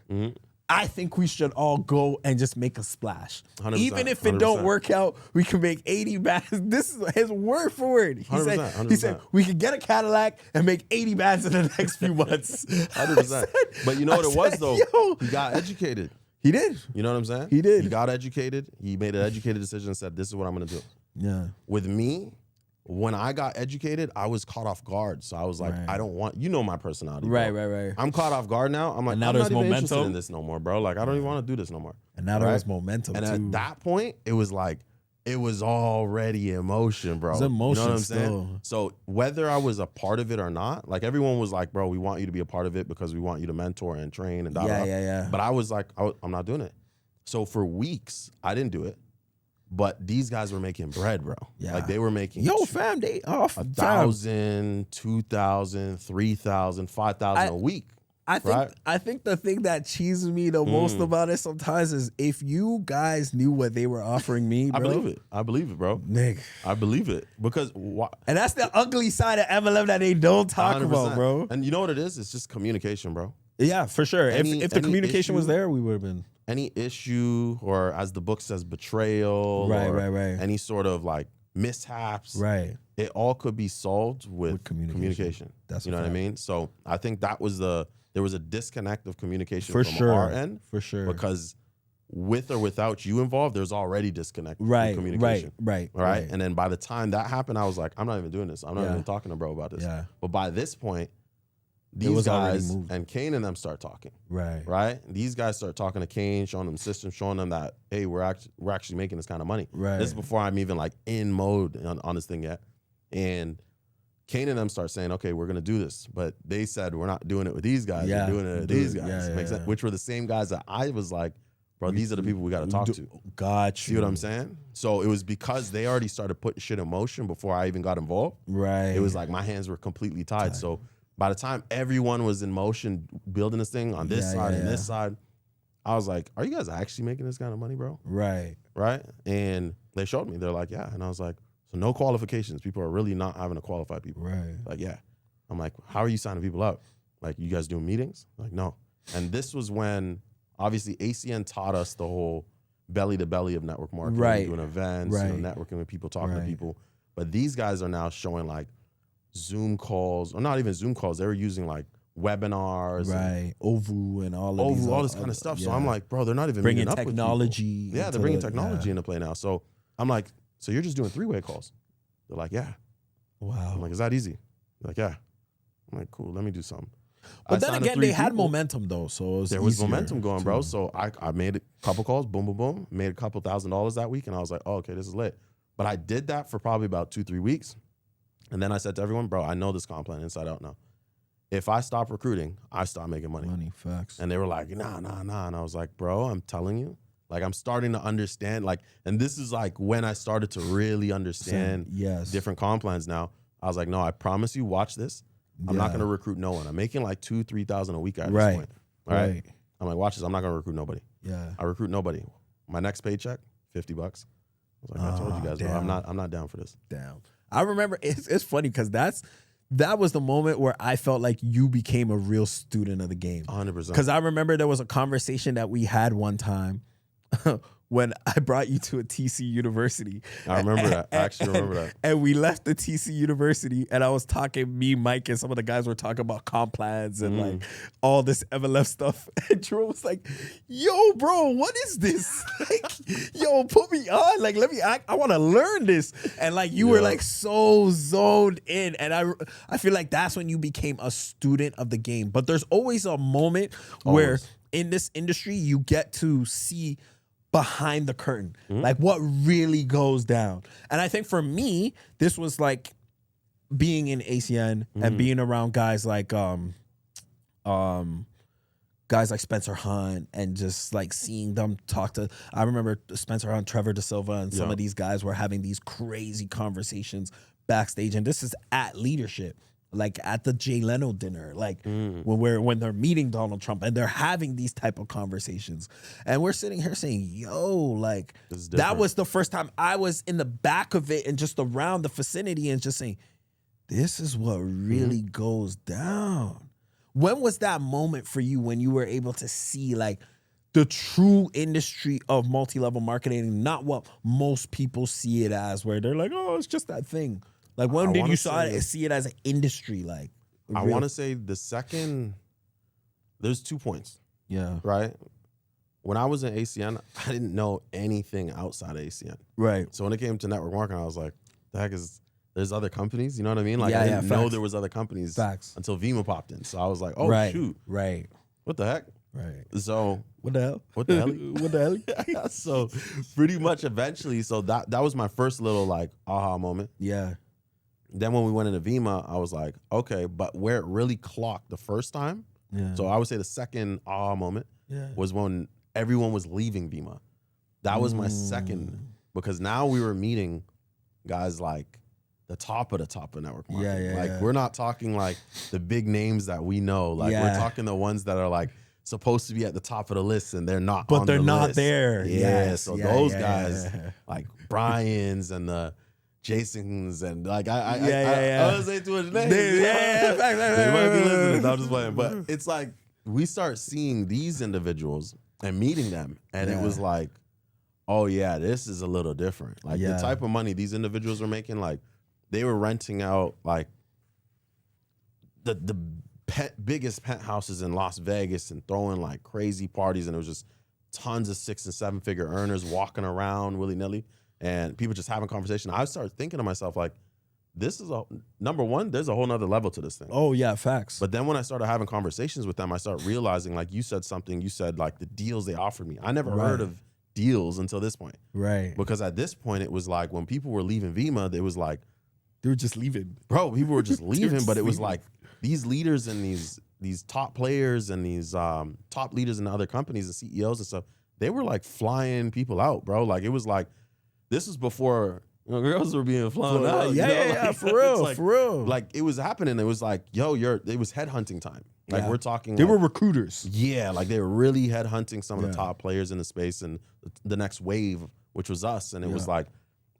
I think we should all go and just make a splash. 100%, Even if it don't work out, we can make 80 bands. This is his word for word. He said we could get a Cadillac and make 80 bands in the next few months. 100%. But you know what it was, though? Yo. He got educated. He did. You know what I'm saying? He did. He got educated. He made an educated decision and said, this is what I'm going to do. Yeah. With me, when I got educated, I was caught off guard. So I was like, I don't want, you know my personality. Right. I'm caught off guard now. I'm like, now I'm there's not even interested momentum. in this no more, bro. Like, I don't even want to do this no more. And now there was momentum, and too. at that point, it was like, it was already in motion, bro. It was in motion, you know what I'm still. saying? So whether I was a part of it or not, like everyone was like, bro, we want you to be a part of it because we want you to mentor and train and Yeah. But I was like, I'm not doing it. So for weeks, I didn't do it. But these guys were making bread, bro. Yeah. Like they were making fam, they off 1,000, 2,000, 3,000, 5,000 a week. I think the thing that cheeses me the most about it sometimes is if you guys knew what they were offering me, bro. I believe it, bro. Nigga. I believe it. Because and that's the ugly side of MLM that they don't talk 100%. about, bro. And you know what it is? It's just communication, bro. Yeah, for sure. If the communication was there, we would have been. Any issue or as the book says, betrayal right. any sort of like mishaps. Right. It all could be solved with communication. That's you know what I mean? So I think there was a disconnect of communication for from sure. our end. For sure. Because with or without you involved, there's already disconnect with communication. Right. And then by the time that happened, I was like, I'm not even doing this. I'm not even talking to bro about this. Yeah. But by this point, these guys and Kane and them start talking. Right. These guys start talking to Kane, showing them systems, showing them that, hey, we're actually making this kind of money. Right. This is before I'm even like in mode on this thing yet. And Kane and them start saying, okay, we're going to do this. But they said, we're not doing it with these guys. We're doing it with these guys. Makes sense? Which were the same guys that I was like, bro, these are the people we got to talk to. Got you. See what I'm saying? So it was because they already started putting shit in motion before I even got involved. Right. It was like my hands were completely tied. So by the time everyone was in motion building this thing on this side and this side, I was like, are you guys actually making this kind of money, bro? Right. Right? And they showed me. They're like, yeah. And I was like, so no qualifications. People are really not having to qualify people. Right. Like, yeah. I'm like, how are you signing people up? Like, you guys doing meetings? Like, no. And this was when, obviously, ACN taught us the whole belly to belly of network marketing, right. doing events, you know, networking with people, talking to people. But these guys are now showing like Zoom calls, or not even Zoom calls. They were using like webinars, right? OVU and all of these, all this kind of stuff. So I'm like, bro, they're not even bringing meeting technology. Up with people. Yeah, they're bringing technology into play now. So I'm like, so you're just doing 3-way calls? They're like, yeah. Wow. I'm like, is that easy? They're like, yeah. I'm like, cool. Let me do something. But then again, they had momentum though, so there was momentum going, bro. So I made a couple calls, boom, boom, boom, made a couple $1,000s that week, and I was like, oh, okay, this is lit. But I did that for probably about 2-3 weeks, and then I said to everyone, bro, I know this comp plan inside out now. If I stop recruiting, I start making money. Facts. And they were like, nah. And I was like, bro, I'm telling you, like, I'm starting to understand, like, and this is like when I started to really understand different comp plans now. I was like, no, I promise you, watch this. I'm not going to recruit no one. I'm making like $2,000-3,000 a week at this point. All right. I'm like, watch this. I'm not going to recruit nobody. Yeah. I recruit nobody. My next paycheck, $50. I was like, I told you guys, bro, I'm not down for this. Damn. I remember it's funny because that was the moment where I felt like you became a real student of the game. 100%. Because I remember there was a conversation that we had one time when I brought you to a TC University. I remember that. I actually remember that. And we left the TC University, and I was talking, me, Mike, and some of the guys were talking about comp plans and like all this MLF stuff. And Jerome was like, yo, bro, what is this? Like, yo, put me on. Like, I want to learn this. And like, you were like so zoned in. And I feel like that's when you became a student of the game. But there's always a moment where in this industry, you get to see behind the curtain, like what really goes down. And I think for me, this was like being in ACN and being around guys like Spencer Hunt and just like seeing them talk to. I remember Spencer Hunt, Trevor Da Silva, and some of these guys were having these crazy conversations backstage. And this is at leadership. Like at the Jay Leno dinner, like when they're meeting Donald Trump and they're having these type of conversations, and we're sitting here saying, "Yo, like that was the first time I was in the back of it and just around the vicinity and just saying, this is what really goes down." When was that moment for you when you were able to see like the true industry of multi-level marketing, not what most people see it as, where they're like, "Oh, it's just that thing." Like, when did you see it as an industry? Like, I want to say the second, there's 2 points. Yeah. Right? When I was in ACN, I didn't know anything outside of ACN. Right. So when it came to network marketing, I was like, the heck there's other companies? You know what I mean? Like, I didn't know there was other companies until Vima popped in. So I was like, oh, shoot. Right. What the heck? Right. So. What the hell? What the hell? What the hell? So pretty much eventually, so that was my first little like aha moment. Yeah. Then when we went into Vima, I was like, okay, but where it really clocked the first time, so I would say the second aha moment was when everyone was leaving Vima. That was my second, because now we were meeting guys like the top of network marketing. We're not talking like the big names that we know. Like we're talking the ones that are like supposed to be at the top of the list and they're not but on they're the not list. there. So those guys like Brian's and the Jason's and like I don't say too much names. They might be listening. I'm just playing, but it's like we start seeing these individuals and meeting them, and it was like, oh yeah, this is a little different. Like the type of money these individuals were making, like they were renting out like the biggest penthouses in Las Vegas and throwing like crazy parties, and it was just tons of 6- and 7-figure earners walking around willy nilly. And people just having conversation. I started thinking to myself, like, this is number one, there's a whole nother level to this thing. Oh, yeah, facts. But then when I started having conversations with them, I started realizing, like, you said like the deals they offered me. I never heard of deals until this point. Right. Because at this point, it was like when people were leaving Vima, it was like, they were just leaving. Bro, people were just leaving, but it was like these leaders and these top players and these top leaders in other companies and CEOs and stuff, they were like flying people out, bro. Like it was like this was before girls were being flown out. Yeah, Like, for real, like, for real. Like it was happening. It was like, yo, it was headhunting time. Like we're talking. They like, were recruiters. Yeah, like they were really headhunting some of the Yeah. top players in the space, and the next wave, which was us, and it was like,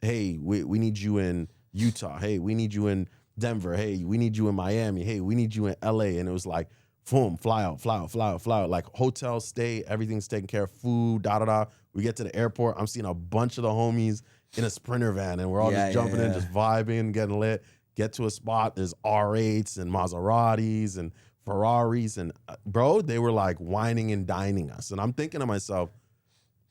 hey, we need you in Utah. Hey, we need you in Denver. Hey, we need you in Miami. Hey, we need you in LA. And it was like, boom, fly out. Like hotel stay, everything's taken care of, food, da. We get to the airport. I'm seeing a bunch of the homies in a Sprinter van, and we're all just jumping in, just vibing, getting lit. Get to a spot, there's R8s and Maseratis and Ferraris, and bro, they were like whining and dining us. And I'm thinking to myself,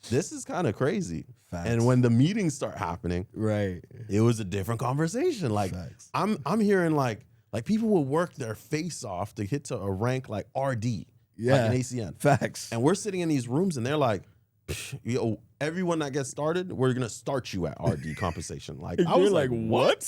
this is kind of crazy. Facts. And when the meetings start happening, Right. it was a different conversation. Like Facts. I'm hearing like people will work their face off to hit to a rank like RD, like an ACN. Facts. And we're sitting in these rooms and they're like, yo, everyone that gets started, we're gonna start you at RD compensation. Like I was like, what?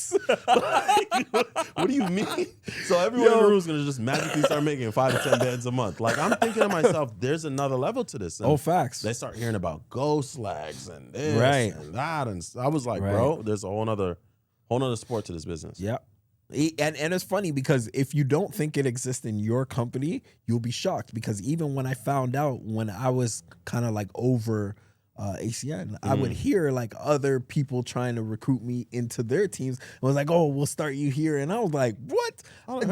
What do you mean? So everyone in the room is gonna just magically start making 5 to 10 bands a month. Like I'm thinking to myself, there's another level to this. And facts. they start hearing about ghost lags and this and that, and I was like, bro, there's a whole nother sport to this business. Yeah. And it's funny because if you don't think it exists in your company, you'll be shocked, because even when I found out, when I was kind of like over ACN, I would hear like other people trying to recruit me into their teams. It was like, oh, we'll start you here. And I was like, what?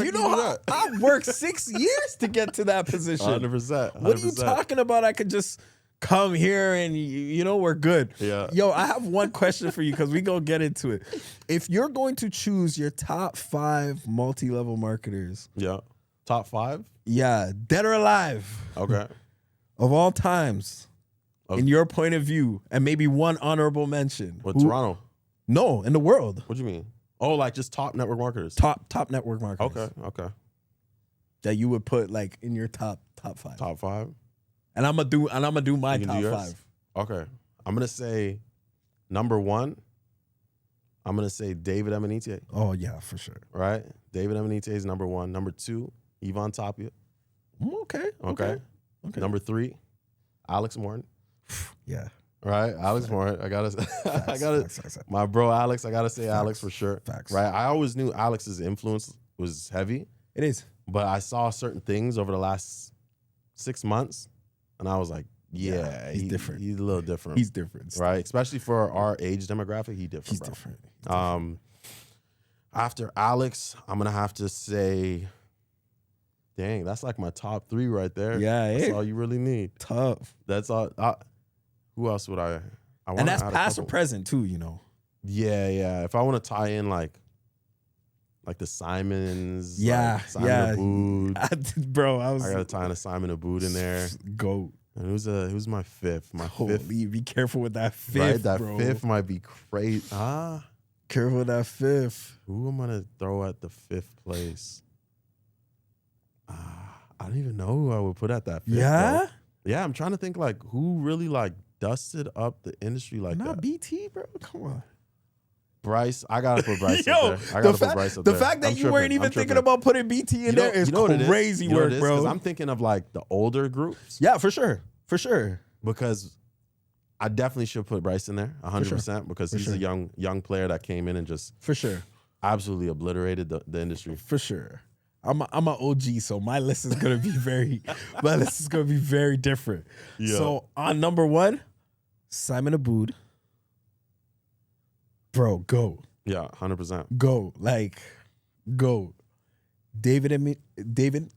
You know, I worked 6 years to get to that position. 100%. What are you talking about? I could just come here and, you know, we're good. Yeah. Yo, I have one question for you, because we gonna get into it. If you're going to choose your top 5 multi-level marketers, top 5, dead or alive, okay, of all times, in your point of view, and maybe one honorable mention. Toronto? No, in the world. What do you mean? Oh, like just top network marketers. Top network marketers. Okay. That you would put like in your top 5. Top 5. And I'm gonna do my top 5. Okay. I'm gonna say number 1. I'm gonna say David Emanite. Oh yeah, for sure. Right? David Emanite is number 1. Number 2, Yvonne Tapia. Okay. Number 3, Alex Morton. Yeah. Right? Alex Morton. I gotta Facts. my bro Alex, I gotta say Alex for sure. Facts. Right? I always knew Alex's influence was heavy. It is. But I saw certain things over the last 6 months, and I was like, he's different. He's a little different. He's different. Right? Especially for our age demographic, he's different, bro. Different. After Alex, I'm going to have to say, dang, that's like my top 3 right there. Yeah, That's all you really need. Tough. That's all. Who else would I And that's past or present too, you know. Yeah. If I want to tie in like the Simons, Yeah, like Simon Abood. Bro, I gotta tie in a Simon Abood in there. Goat. And who's my 5th? My 5th. Holy, be careful with that 5th, Right, that bro. 5th might be crazy. Careful with that 5th. Who am I gonna throw at the 5th place? I don't even know who I would put at that 5th. Yeah? Bro. Yeah, I'm trying to think like who really like dusted up the industry like Not that. BT, bro. Come on. Bryce, I gotta put Bryce Yo, up there. I gotta put Bryce up there. The fact that I'm you weren't tripping. even thinking about putting BT in there is crazy work, bro. Because I'm thinking of like the older groups. Yeah, for sure. For sure. Because I definitely should put Bryce in there 100% because he's a young player that came in and just for sure absolutely obliterated the industry. For sure. I'm an OG, so my list is gonna be very different. Yeah. So on number 1, Simon Abood. Bro, go. Yeah, 100%. Go. David Amitié. David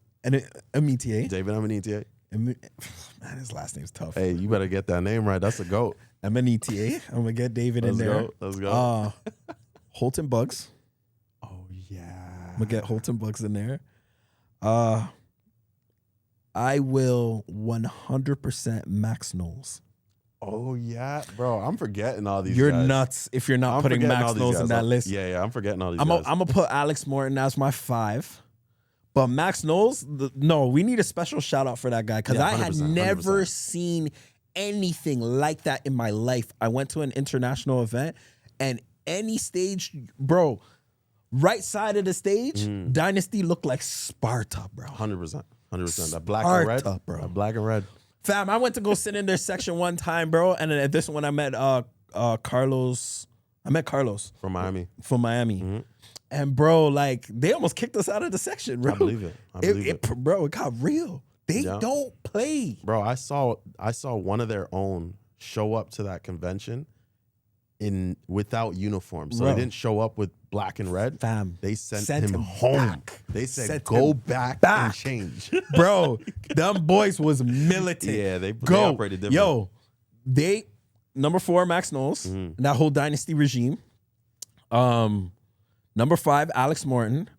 Emanite. Man, his last name's tough. Hey, you better get that name right. That's a GOAT. Emanite. I'm gonna get David in there. Let's go. Holton Bugs. Oh yeah. I'm gonna get Holton Bugs in there. I will 100% Max Knowles. Oh yeah, bro. I'm forgetting all these. You're guys. nuts if you're not putting Max Knowles in that list. Yeah, I'm forgetting all these. I'm gonna put Alex Morton as my 5. But Max Knowles, no, we need a special shout out for that guy because I had never 100%. seen anything like that in my life. I went to an international event and any stage, bro, right side of the stage, Dynasty looked like Sparta, bro. 100%. That black and red, bro. That black and red. Fam, I went to go sit in their section one time, bro. And then at this one, I met Carlos. I met Carlos From Miami. from Miami. Mm-hmm. And bro, like they almost kicked us out of the section, bro. I believe it. Bro, it got real. They don't play. Bro, I saw one of their own show up to that convention without uniform. So Bro. they didn't show up with black and red. Fam, They sent him home. back. They said, Sent go him back back. and change. Bro, them boys was militant. Yeah, they Go. operated different. Yo, they number 4, Max Knowles, that whole dynasty regime. Number 5, Alex Morton.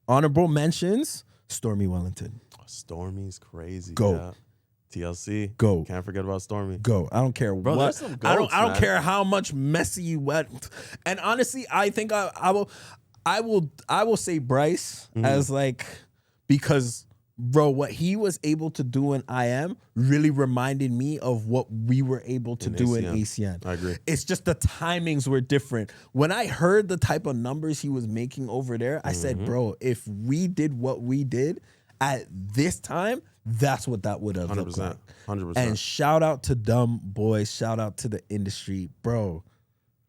Honorable mentions, Stormy Wellington. Stormy's crazy. Go. Yeah. TLC. Go. Can't forget about Stormy. Go. I don't care Bro, what. there's some I goats, don't man. care how much messy you went. And honestly, I think I will say Bryce as like, because bro, what he was able to do in IM really reminded me of what we were able to do in ACN. I agree. It's just the timings were different. When I heard the type of numbers he was making over there, I said, bro, if we did what we did at this time, that's what that would have looked like. 100%. And shout out to dumb boys. Shout out to the industry, bro.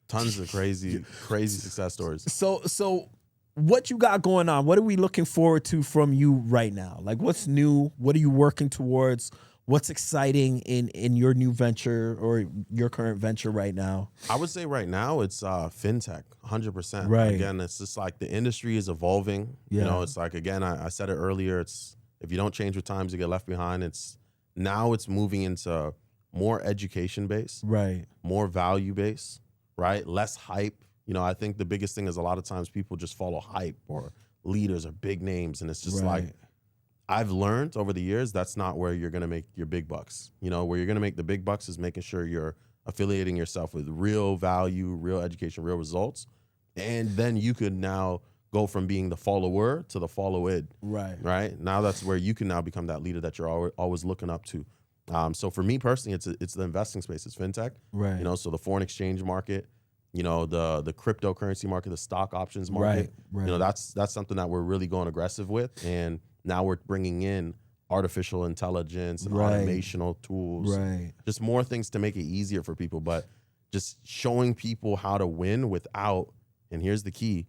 Tons of crazy success stories. So what you got going on? What are we looking forward to from you right now? Like, what's new? What are you working towards? What's exciting in your new venture or your current venture right now? I would say right now it's fintech, 100%. Right. Again, it's just like the industry is evolving. Yeah. You know, it's like, again, I said it earlier, it's if you don't change with times, you get left behind. Now it's moving into more education based, Right. more value based, right? Less hype. You know, I think the biggest thing is a lot of times people just follow hype or leaders or big names. And it's just like, I've learned over the years, that's not where you're going to make your big bucks. You know, where you're going to make the big bucks is making sure you're affiliating yourself with real value, real education, real results. And then you could now go from being the follower to the followed. Right. Now that's where you can now become that leader that you're always looking up to. So for me personally, it's the investing space. It's fintech. Right. You know, so the foreign exchange market, you know, the cryptocurrency market, the stock options market. Right. You know, that's something that we're really going aggressive with. And now we're bringing in artificial intelligence and automational tools. Right. Just more things to make it easier for people, but just showing people how to win without, and here's the key,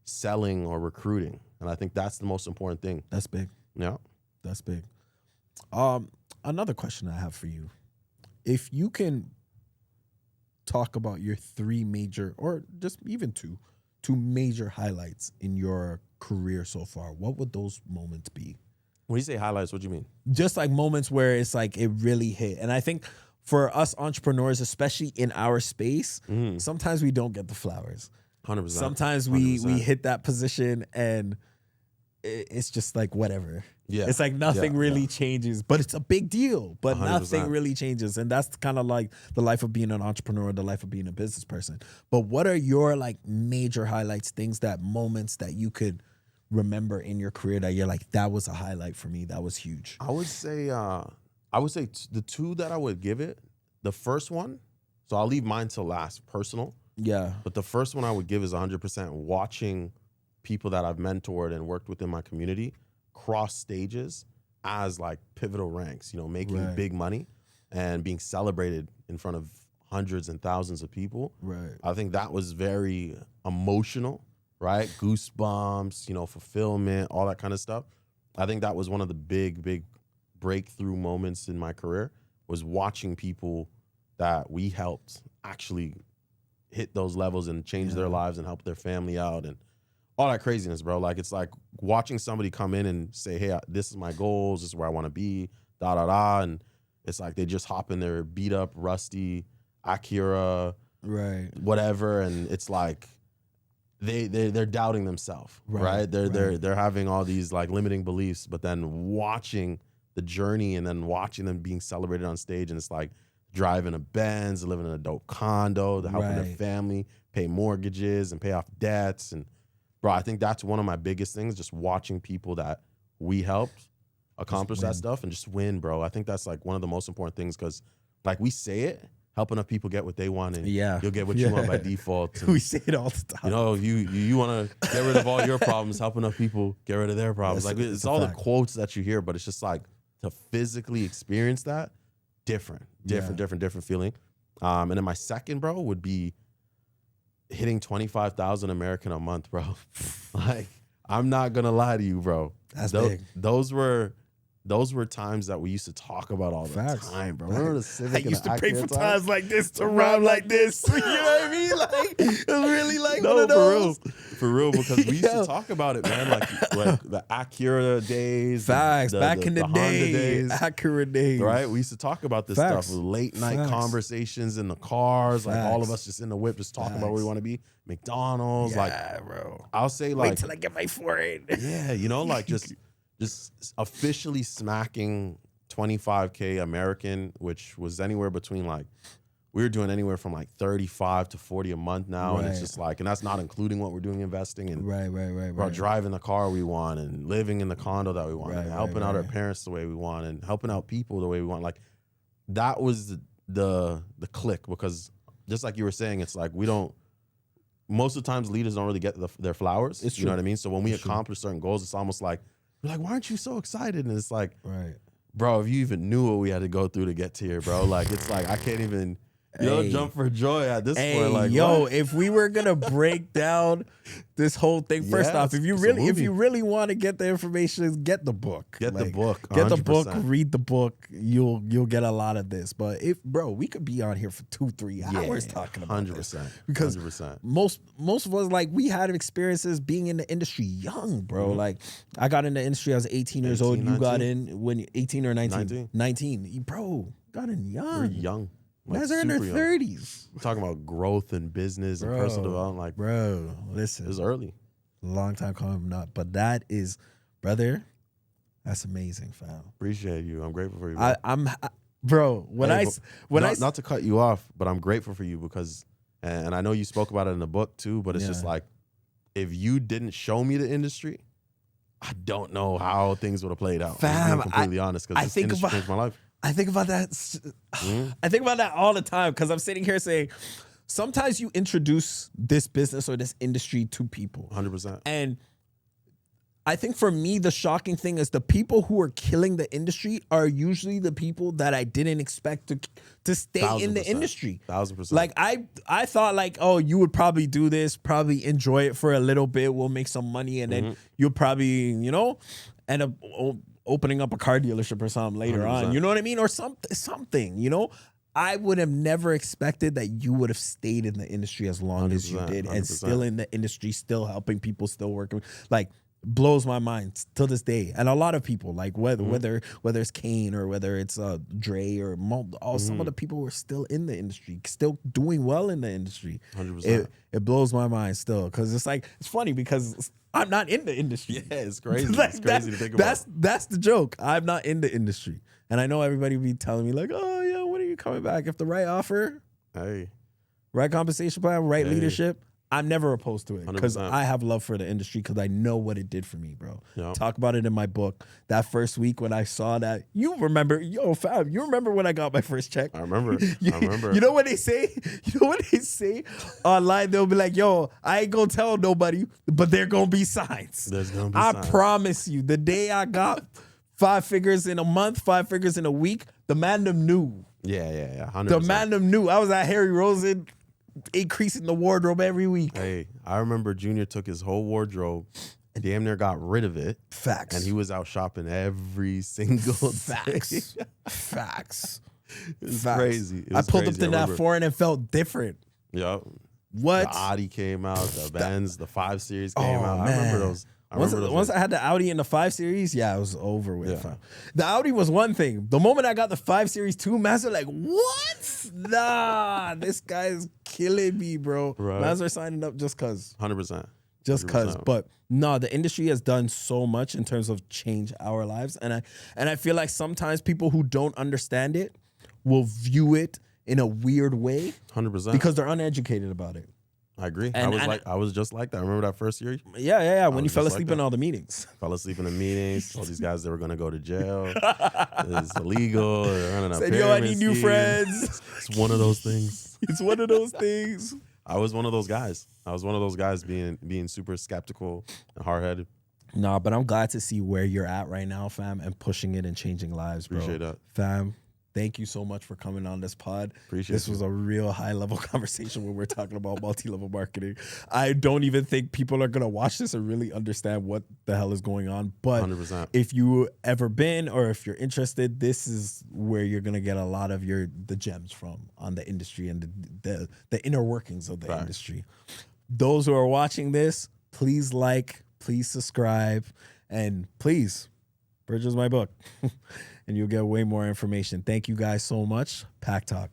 selling or recruiting. And I think that's the most important thing. That's big. Yeah. That's big. Another question I have for you. If you can talk about your 3 major, or just even two major highlights in your career so far, what would those moments be? When you say highlights, what do you mean? Just like moments where it's like it really hit. And I think for us entrepreneurs, especially in our space, sometimes we don't get the flowers. 100%. Sometimes we hit that position and it's just like whatever. Yeah. It's like nothing really changes, but it's a big deal, but 100%. nothing really changes. And that's kind of like the life of being an entrepreneur, the life of being a business person. But what are your like major highlights, moments that you could remember in your career that you're like, that was a highlight for me, that was huge? I would say the 2 that I would give it, the first one, so I'll leave mine till last, personal. Yeah. But the first one I would give is 100% watching people that I've mentored and worked with in my community cross stages as like pivotal ranks, you know, making big money and being celebrated in front of hundreds and thousands of people. Right. I think that was very emotional, right? Goosebumps, you know, fulfillment, all that kind of stuff. I think that was one of the big breakthrough moments in my career, was watching people that we helped actually hit those levels and change their lives and help their family out and all that craziness, bro. Like, it's like watching somebody come in and say, hey, this is my goals, this is where I want to be, and it's like they just hop in their beat up, rusty Acura, whatever, and it's like they're doubting themselves, right? They're having all these like limiting beliefs, but then watching the journey and then watching them being celebrated on stage, and it's like driving a Benz, living in a dope condo, they're helping their family pay mortgages and pay off debts. And bro, I think that's one of my biggest things, just watching people that we helped accomplish that stuff and just win, bro. I think that's like one of the most important things, because like we say it, help enough people get what they want, and you'll get what you want by default. And, we say it all the time. You know, you want to get rid of all your problems, help enough people get rid of their problems. Like, it's all the quotes that you hear, but it's just like to physically experience that different feeling. And then my second, bro, would be hitting 25,000 American a month, bro. Like, I'm not gonna lie to you, bro. That's big. Those were times that we used to talk about all the time, bro. Remember the Civic? I used to pay for times like this to rhyme like this. You know what I mean? Like, it was really like one of those. For real, because we used to talk about it, man. Like the Acura days. Facts. Back in the Honda day. days. Acura days. Right? We used to talk about this stuff. Late night conversations in the cars. Like all of us just in the whip just talking about where we want to be. McDonald's. Yeah, like, bro. I'll say like. Wait till I get my foreign. Yeah, you know, like just officially smacking 25K American, which was anywhere between like, we were doing anywhere from like 35 to 40 a month now. And it's just like, and that's not including what we're doing investing and right. driving the car we want and living in the condo that we want and helping out our parents the way we want and helping out people the way we want. Like that was the click, because just like you were saying, it's like most of the times leaders don't really get their flowers. It's you know what I mean? So when we accomplish certain goals, it's almost like, we're like, why aren't you so excited? And it's like, bro, if you even knew what we had to go through to get to here, bro, like, it's like, I can't even, jump for joy at this point. Like, what? If we were going to break down this whole thing, first off, if you really want to get the information, get the book. Get the book. 100%. Get the book, read the book. You'll get a lot of this. But we could be on here for 2-3 hours talking about 100%. this. Because 100%. most of us, like, we had experiences being in the industry young, bro. Mm-hmm. Like, I got in the industry, I was 18 years old. 19? You got in when 18 or 19? 19. Bro, got in young. We're young. Like, guys are in their 30s. We're talking about growth and business and personal development. Like, bro, listen. It was early. Long time coming up. But that is, brother, that's amazing, fam. Appreciate you. I'm grateful for you, bro. Not to cut you off, but I'm grateful for you because, and I know you spoke about it in the book too, but it's just like, if you didn't show me the industry, I don't know how things would have played out. Fam, I'm being completely honest, because this industry changed my life. I think about that. I think about that all the time because I'm sitting here saying, sometimes you introduce this business or this industry to people. 100%. And I think for me, the shocking thing is the people who are killing the industry are usually the people that I didn't expect to stay in the industry. 1000%. Like I thought like, oh, you would probably do this, probably enjoy it for a little bit. We'll make some money. And then you'll probably, end up opening up a car dealership or something later 100%. on. You know what I mean? Or something, I would have never expected that you would have stayed in the industry as long as you did 100%. And still in the industry, still helping people, still working. Like, blows my mind till this day. And a lot of people, like whether it's Kane or whether it's Dre or some of the people who are still in the industry, still doing well in the industry. 100%. It blows my mind still, because it's like, it's funny because I'm not in the industry. Yeah, it's crazy. Like, it's crazy to think about. That's the joke. I'm not in the industry. And I know everybody be telling me like, oh yeah, when are you coming back? If the right offer, right compensation plan, right leadership, I'm never opposed to it because I have love for the industry because I know what it did for me, bro. Yep. Talk about it in my book. That first week when I saw that, you remember when I got my first check? I remember. You know what they say? Online? They'll be like, yo, I ain't gonna tell nobody, but there gonna be signs. There's gonna be signs. I promise you, the day I got 5 figures in a month, 5 figures in a week, the man them knew. Yeah, 100%. The man them knew. I was at Harry Rosen, increasing the wardrobe every week. Hey, I remember Junior took his whole wardrobe and damn near got rid of it. Facts. And he was out shopping every single day. Facts. It's crazy. I pulled up to that foreign and felt different. Yep. What? The Audi came out, the Benz, the 5 Series came out. Man. I remember those. Once I had the Audi in the 5 Series, it was over with. Yeah. The Audi was one thing. The moment I got the 5 Series 2, mans are like, what? Nah, this guy is killing me, bro. Right. Mans are signing up just because. 100%. Just because. But no, the industry has done so much in terms of change our lives. And I feel like sometimes people who don't understand it will view it in a weird way. 100%. Because they're uneducated about it. I agree. I was just like that. Remember that first year? Yeah. When you fell asleep in all the meetings. Fell asleep in the meetings. Told these guys they were going to go to jail. It's illegal. They're running a said, yo, I need new friends. It's one of those things. It's one of those things. I was one of those guys. Being super skeptical and hard-headed. Nah, but I'm glad to see where you're at right now, fam, and pushing it and changing lives, bro. Appreciate that. Fam, thank you so much for coming on this pod. Appreciate this was a real high level conversation when we're talking about multi-level marketing. I don't even think people are gonna watch this and really understand what the hell is going on. But 100%. if you ever been or if you're interested, this is where you're gonna get a lot of the gems from on the industry and the inner workings of the industry. Those who are watching this, please like, please subscribe, and please purchase my book. And you'll get way more information. Thank you guys so much. Pack Talk.